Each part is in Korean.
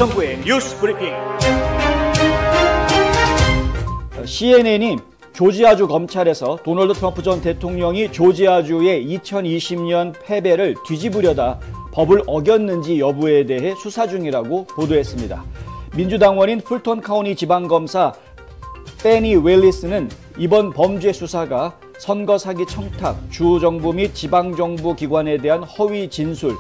김성구의 뉴스 브리핑. CNN이 조지아주 검찰에서 도널드 트럼프 전 대통령이 조지아주의 2020년 패배를 뒤집으려다 법을 어겼는지 여부에 대해 수사 중이라고 보도했습니다. 민주당원인 풀턴 카운티 지방검사 페니 웰리스는 이번 범죄 수사가 선거 사기 청탁, 주정부 및 지방정부 기관에 대한 허위 진술,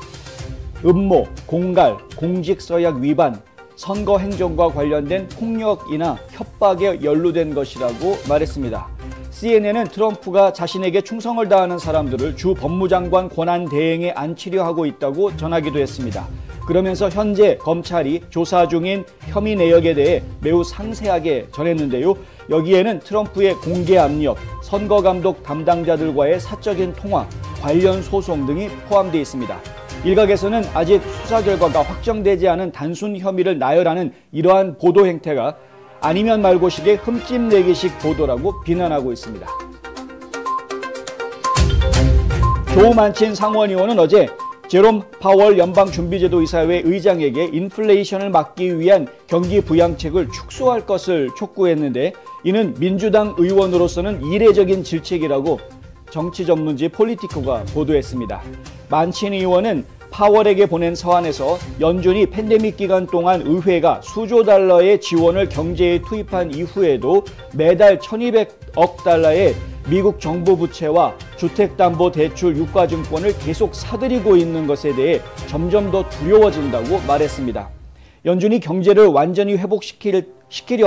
음모, 공갈, 공직서약 위반, 선거 행정과 관련된 폭력이나 협박에 연루된 것이라고 말했습니다. CNN은 트럼프가 자신에게 충성을 다하는 사람들을 주 법무장관 권한 대행에 앉히려 하고 있다고 전하기도 했습니다. 그러면서 현재 검찰이 조사 중인 혐의 내역에 대해 매우 상세하게 전했는데요. 여기에는 트럼프의 공개 압력, 선거감독 담당자들과의 사적인 통화, 관련 소송 등이 포함되어 있습니다. 일각에서는 아직 수사 결과가 확정되지 않은 단순 혐의를 나열하는 이러한 보도 행태가 아니면 말고식의 흠집내기식 보도라고 비난하고 있습니다. 조 만친 상원의원은 어제 제롬 파월 연방준비제도 이사회 의장에게 인플레이션을 막기 위한 경기 부양책을 축소할 것을 촉구했는데, 이는 민주당 의원으로서는 이례적인 질책이라고 정치 전문지 폴리티코가 보도했습니다. 만친 의원은 파월에게 보낸 서한에서 연준이 팬데믹 기간 동안 의회가 수조 달러의 지원을 경제에 투입한 이후에도 매달 1,200억 달러의 미국 정부 부채와 주택담보대출 유가증권을 계속 사들이고 있는 것에 대해 점점 더 두려워진다고 말했습니다. 연준이 경제를 완전히 회복시키려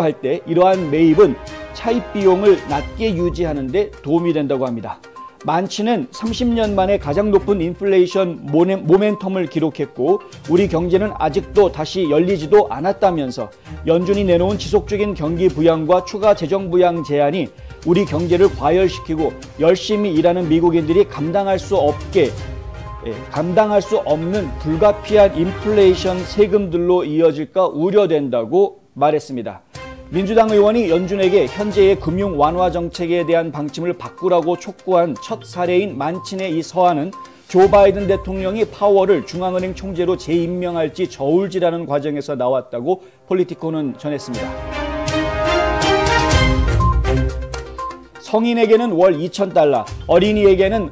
할 때 이러한 매입은 차입 비용을 낮게 유지하는 데 도움이 된다고 합니다. 만치는 30년 만에 가장 높은 인플레이션 모멘텀을 기록했고, 우리 경제는 아직도 다시 열리지도 않았다면서 연준이 내놓은 지속적인 경기 부양과 추가 재정 부양 제한이 우리 경제를 과열시키고 열심히 일하는 미국인들이 감당할 수 없는 불가피한 인플레이션 세금들로 이어질까 우려된다고 말했습니다. 민주당 의원이 연준에게 현재의 금융 완화 정책에 대한 방침을 바꾸라고 촉구한 첫 사례인 만친의 이 서한은 조 바이든 대통령이 파월을 중앙은행 총재로 재임명할지 저울질하는 과정에서 나왔다고 폴리티코는 전했습니다. 성인에게는 월 2,000달러, 어린이에게는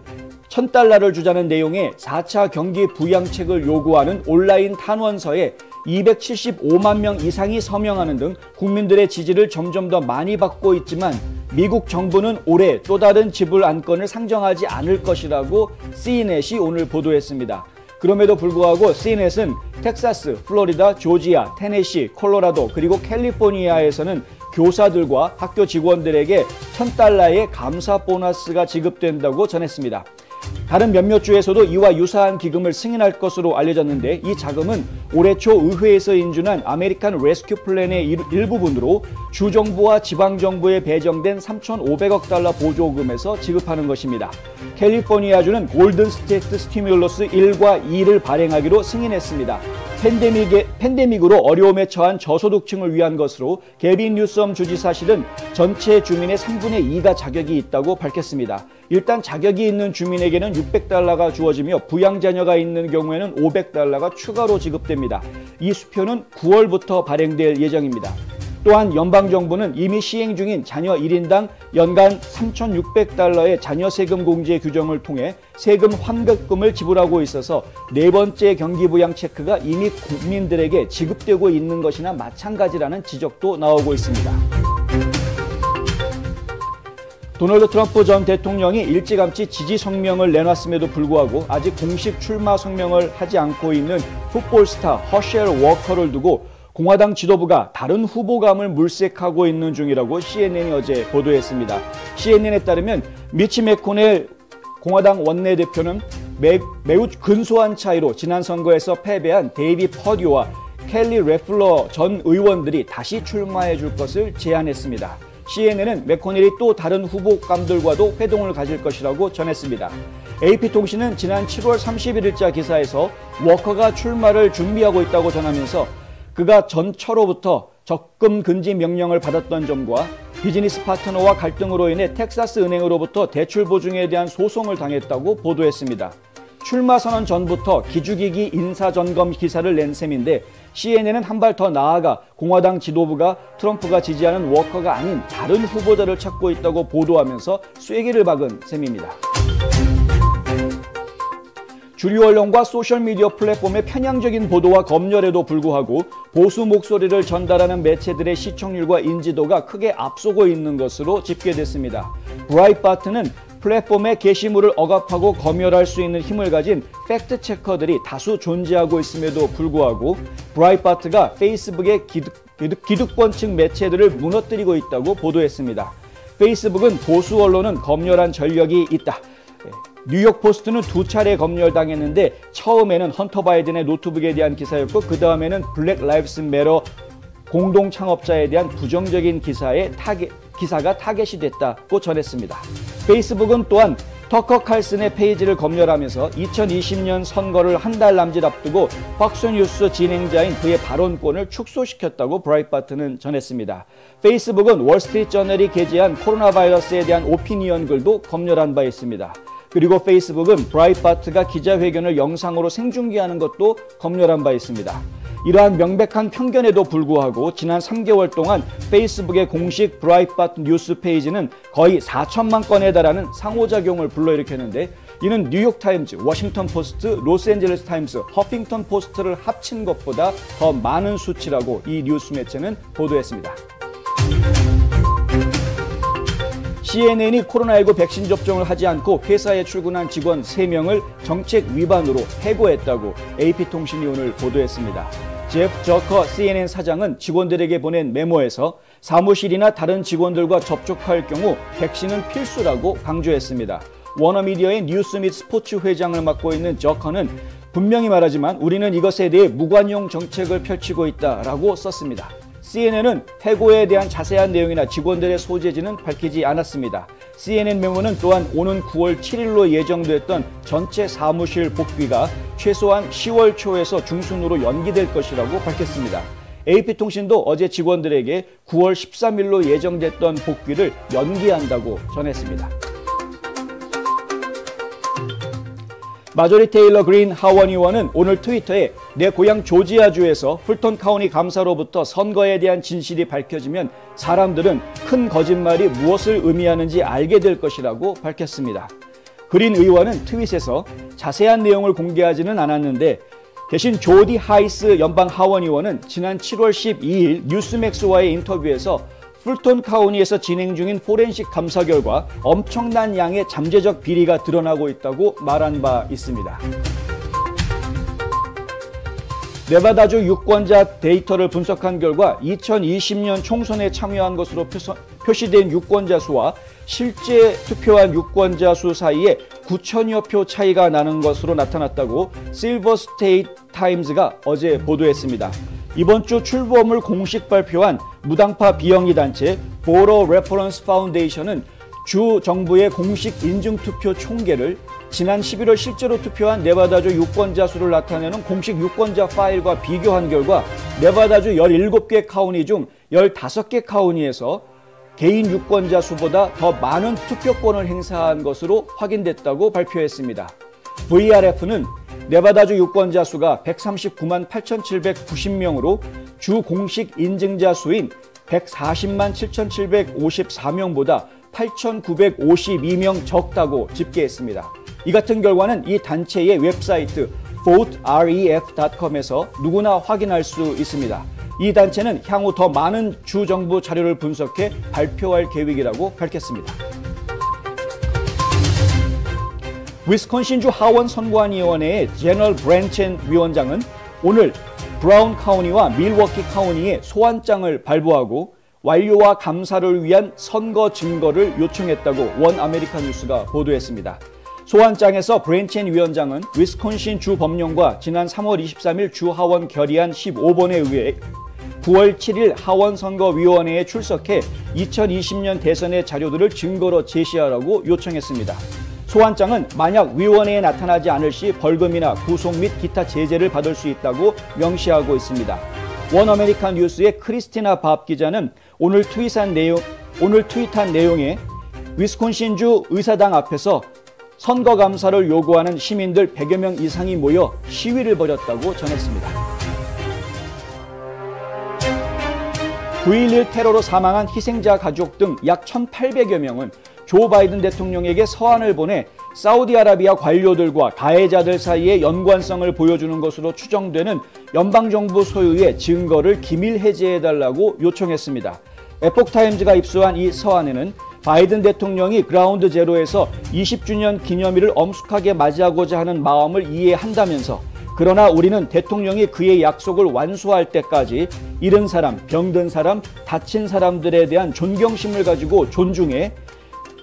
1,000달러를 주자는 내용의 4차 경기 부양책을 요구하는 온라인 탄원서에 275만 명 이상이 서명하는 등 국민들의 지지를 점점 더 많이 받고 있지만, 미국 정부는 올해 또 다른 지불 안건을 상정하지 않을 것이라고 CNN이 오늘 보도했습니다. 그럼에도 불구하고 CNN은 텍사스, 플로리다, 조지아, 테네시, 콜로라도 그리고 캘리포니아에서는 교사들과 학교 직원들에게 1,000달러의 감사 보너스가 지급된다고 전했습니다. 다른 몇몇 주에서도 이와 유사한 기금을 승인할 것으로 알려졌는데, 이 자금은 올해 초 의회에서 인준한 아메리칸 레스큐 플랜의 일부분으로 주정부와 지방정부에 배정된 3,500억 달러 보조금에서 지급하는 것입니다. 캘리포니아주는 골든 스테이트 스티뮬러스 1과 2를 발행하기로 승인했습니다. 팬데믹으로 어려움에 처한 저소득층을 위한 것으로 게빈 뉴섬 주지사실은 전체 주민의 3분의 2가 자격이 있다고 밝혔습니다. 일단 자격이 있는 주민에게는 600달러가 주어지며 부양자녀가 있는 경우에는 500달러가 추가로 지급됩니다. 이 수표는 9월부터 발행될 예정입니다. 또한 연방정부는 이미 시행 중인 자녀 1인당 연간 3,600달러의 자녀 세금 공제 규정을 통해 세금 환급금을 지불하고 있어서 네 번째 경기부양 체크가 이미 국민들에게 지급되고 있는 것이나 마찬가지라는 지적도 나오고 있습니다. 도널드 트럼프 전 대통령이 일찌감치 지지 성명을 내놨음에도 불구하고 아직 공식 출마 성명을 하지 않고 있는 풋볼 스타 허셸 워커를 두고 공화당 지도부가 다른 후보감을 물색하고 있는 중이라고 CNN이 어제 보도했습니다. CNN에 따르면 미치 맥코넬 공화당 원내대표는 매우 근소한 차이로 지난 선거에서 패배한 데이비 퍼듀와 켈리 래플러 전 의원들이 다시 출마해 줄 것을 제안했습니다. CNN은 맥코넬이 또 다른 후보감들과도 회동을 가질 것이라고 전했습니다. AP통신은 지난 7월 31일자 기사에서 워커가 출마를 준비하고 있다고 전하면서 그가 전처로부터 적금 금지 명령을 받았던 점과 비즈니스 파트너와 갈등으로 인해 텍사스 은행으로부터 대출 보증에 대한 소송을 당했다고 보도했습니다. 출마 선언 전부터 기죽이기 인사점검 기사를 낸 셈인데, CNN은 한 발 더 나아가 공화당 지도부가 트럼프가 지지하는 워커가 아닌 다른 후보자를 찾고 있다고 보도하면서 쐐기를 박은 셈입니다. 주류 언론과 소셜미디어 플랫폼의 편향적인 보도와 검열에도 불구하고 보수 목소리를 전달하는 매체들의 시청률과 인지도가 크게 앞서고 있는 것으로 집계됐습니다. 브라이트바트는 플랫폼의 게시물을 억압하고 검열할 수 있는 힘을 가진 팩트체커들이 다수 존재하고 있음에도 불구하고 브라이트바트가 페이스북의 기득권층 매체들을 무너뜨리고 있다고 보도했습니다. 페이스북은 보수 언론은 검열한 전력이 있다. 뉴욕 포스트는 2차례 검열당했는데 처음에는 헌터 바이든의 노트북에 대한 기사였고 그 다음에는 블랙 라이브스 매터 공동 창업자에 대한 부정적인 기사가 타겟이 됐다고 전했습니다. 페이스북은 또한 터커 칼슨의 페이지를 검열하면서 2020년 선거를 한 달 남짓 앞두고 팍스뉴스 진행자인 그의 발언권을 축소시켰다고 브라이트바트는 전했습니다. 페이스북은 월스트리트저널이 게재한 코로나 바이러스에 대한 오피니언 글도 검열한 바 있습니다. 그리고 페이스북은 브라이트바트가 기자회견을 영상으로 생중계하는 것도 검열한 바 있습니다. 이러한 명백한 편견에도 불구하고 지난 3개월 동안 페이스북의 공식 브라이트바트 뉴스 페이지는 거의 4천만 건에 달하는 상호작용을 불러일으켰는데 이는 뉴욕타임즈, 워싱턴 포스트, 로스앤젤레스 타임스, 허핑턴 포스트를 합친 것보다 더 많은 수치라고 이 뉴스 매체는 보도했습니다. CNN이 코로나19 백신 접종을 하지 않고 회사에 출근한 직원 3명을 정책 위반으로 해고했다고 AP통신이 오늘 보도했습니다. 제프 저커 CNN 사장은 직원들에게 보낸 메모에서 사무실이나 다른 직원들과 접촉할 경우 백신은 필수라고 강조했습니다. 워너미디어의 뉴스 및 스포츠 회장을 맡고 있는 저커는 분명히 말하지만 우리는 이것에 대해 무관용 정책을 펼치고 있다라고 썼습니다. CNN은 해고에 대한 자세한 내용이나 직원들의 소재지는 밝히지 않았습니다. CNN 메모는 또한 오는 9월 7일로 예정됐던 전체 사무실 복귀가 최소한 10월 초에서 중순으로 연기될 것이라고 밝혔습니다. AP통신도 어제 직원들에게 9월 13일로 예정됐던 복귀를 연기한다고 전했습니다. 마조리 테일러 그린 하원 의원은 오늘 트위터에 내 고향 조지아주에서 풀턴 카운티 감사로부터 선거에 대한 진실이 밝혀지면 사람들은 큰 거짓말이 무엇을 의미하는지 알게 될 것이라고 밝혔습니다. 그린 의원은 트윗에서 자세한 내용을 공개하지는 않았는데 대신 조디 하이스 연방 하원 의원은 지난 7월 12일 뉴스맥스와의 인터뷰에서 풀턴 카운티에서 진행 중인 포렌식 감사 결과 엄청난 양의 잠재적 비리가 드러나고 있다고 말한 바 있습니다. 네바다주 유권자 데이터를 분석한 결과 2020년 총선에 참여한 것으로 표시된 유권자 수와 실제 투표한 유권자 수 사이에 9천여 표 차이가 나는 것으로 나타났다고 실버 스테이트 타임즈가 어제 보도했습니다. 이번 주 출범을 공식 발표한 무당파 비영리 단체 보러 레퍼런스 파운데이션은 주 정부의 공식 인증투표 총계를 지난 11월 실제로 투표한 네바다주 유권자 수를 나타내는 공식 유권자 파일과 비교한 결과 네바다주 17개 카운티 중 15개 카운티에서 개인 유권자 수보다 더 많은 투표권을 행사한 것으로 확인됐다고 발표했습니다. VRF는 네바다주 유권자 수가 139만 8,790명으로 주 공식 인증자 수인 140만 7,754명보다 8,952명 적다고 집계했습니다. 이 같은 결과는 이 단체의 웹사이트 voteref.com에서 누구나 확인할 수 있습니다. 이 단체는 향후 더 많은 주 정부 자료를 분석해 발표할 계획이라고 밝혔습니다. 위스콘신주 하원 선관위원회의 제널 브랜첸 위원장은 오늘 브라운 카운티와 밀워키 카운티에 소환장을 발부하고 완료와 감사를 위한 선거 증거를 요청했다고 원 아메리카 뉴스가 보도했습니다. 소환장에서 브랜첸 위원장은 위스콘신 주 법령과 지난 3월 23일 주 하원 결의안 15번에 의해 9월 7일 하원선거위원회에 출석해 2020년 대선의 자료들을 증거로 제시하라고 요청했습니다. 소환장은 만약 위원회에 나타나지 않을 시 벌금이나 구속 및 기타 제재를 받을 수 있다고 명시하고 있습니다. 원 아메리칸 뉴스의 크리스티나 밥 기자는 오늘 트윗한 내용에 위스콘신주 의사당 앞에서 선거 감사를 요구하는 시민들 100여 명 이상이 모여 시위를 벌였다고 전했습니다. 9.11 테러로 사망한 희생자 가족 등 약 1,800여 명은 조 바이든 대통령에게 서한을 보내 사우디아라비아 관료들과 가해자들 사이의 연관성을 보여주는 것으로 추정되는 연방정부 소유의 증거를 기밀 해제해달라고 요청했습니다. 에폭타임즈가 입수한 이 서한에는 바이든 대통령이 그라운드 제로에서 20주년 기념일을 엄숙하게 맞이하고자 하는 마음을 이해한다면서, 그러나 우리는 대통령이 그의 약속을 완수할 때까지 잃은 사람, 병든 사람, 다친 사람들에 대한 존경심을 가지고 존중해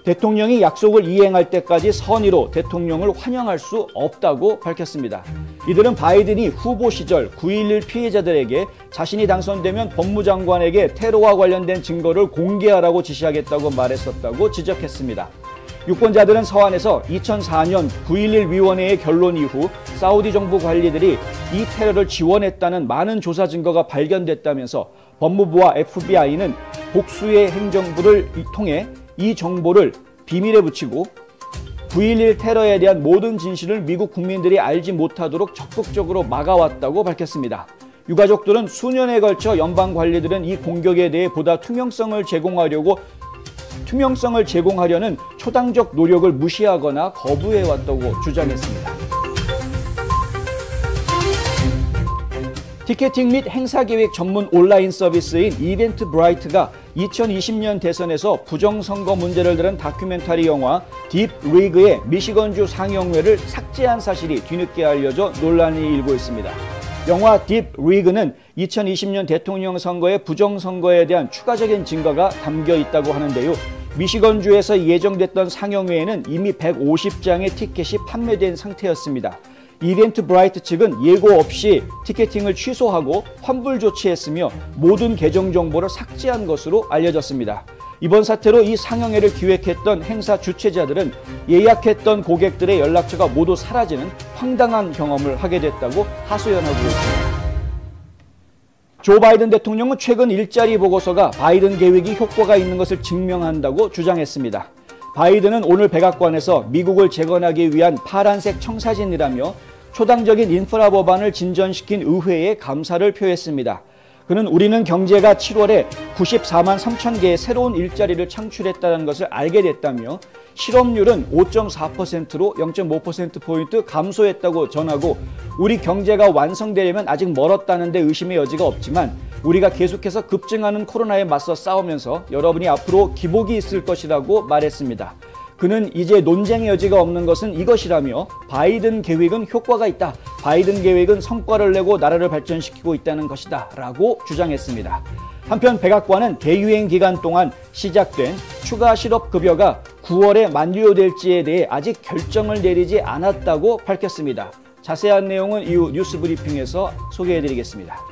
대통령이 약속을 이행할 때까지 선의로 대통령을 환영할 수 없다고 밝혔습니다. 이들은 바이든이 후보 시절 9.11 피해자들에게 자신이 당선되면 법무장관에게 테러와 관련된 증거를 공개하라고 지시하겠다고 말했었다고 지적했습니다. 유권자들은 서한에서 2004년 9.11 위원회의 결론 이후 사우디 정부 관리들이 이 테러를 지원했다는 많은 조사 증거가 발견됐다면서 법무부와 FBI는 복수의 행정부를 통해 이 정보를 비밀에 붙이고 9.11 테러에 대한 모든 진실을 미국 국민들이 알지 못하도록 적극적으로 막아왔다고 밝혔습니다. 유가족들은 수년에 걸쳐 연방 관리들은 이 공격에 대해 보다 투명성을 제공하려는 초당적 노력을 무시하거나 거부해왔다고 주장했습니다. 티켓팅 및 행사계획 전문 온라인 서비스인 이벤트브라이트가 2020년 대선에서 부정선거 문제를 다룬 다큐멘터리 영화 딥 리그의 미시건주 상영회를 삭제한 사실이 뒤늦게 알려져 논란이 일고 있습니다. 영화 딥 리그는 2020년 대통령 선거의 부정선거에 대한 추가적인 증거가 담겨 있다고 하는데요. 미시건주에서 예정됐던 상영회에는 이미 150장의 티켓이 판매된 상태였습니다. 이벤트브라이트 측은 예고 없이 티켓팅을 취소하고 환불 조치했으며 모든 계정 정보를 삭제한 것으로 알려졌습니다. 이번 사태로 이 상영회를 기획했던 행사 주최자들은 예약했던 고객들의 연락처가 모두 사라지는 황당한 경험을 하게 됐다고 하소연하고 있습니다. 조 바이든 대통령은 최근 일자리 보고서가 바이든 계획이 효과가 있는 것을 증명한다고 주장했습니다. 바이든은 오늘 백악관에서 미국을 재건하기 위한 파란색 청사진이라며 초당적인 인프라 법안을 진전시킨 의회에 감사를 표했습니다. 그는 우리는 경제가 7월에 94만 3천 개의 새로운 일자리를 창출했다는 것을 알게 됐다며 실업률은 5.4%로 0.5%포인트 감소했다고 전하고, 우리 경제가 완성되려면 아직 멀었다는 데 의심의 여지가 없지만 우리가 계속해서 급증하는 코로나에 맞서 싸우면서 여러분이 앞으로 기복이 있을 것이라고 말했습니다. 그는 이제 논쟁의 여지가 없는 것은 이것이라며 바이든 계획은 효과가 있다, 바이든 계획은 성과를 내고 나라를 발전시키고 있다는 것이다 라고 주장했습니다. 한편 백악관은 대유행 기간 동안 시작된 추가 실업급여가 9월에 만료될지에 대해 아직 결정을 내리지 않았다고 밝혔습니다. 자세한 내용은 이후 뉴스 브리핑에서 소개해드리겠습니다.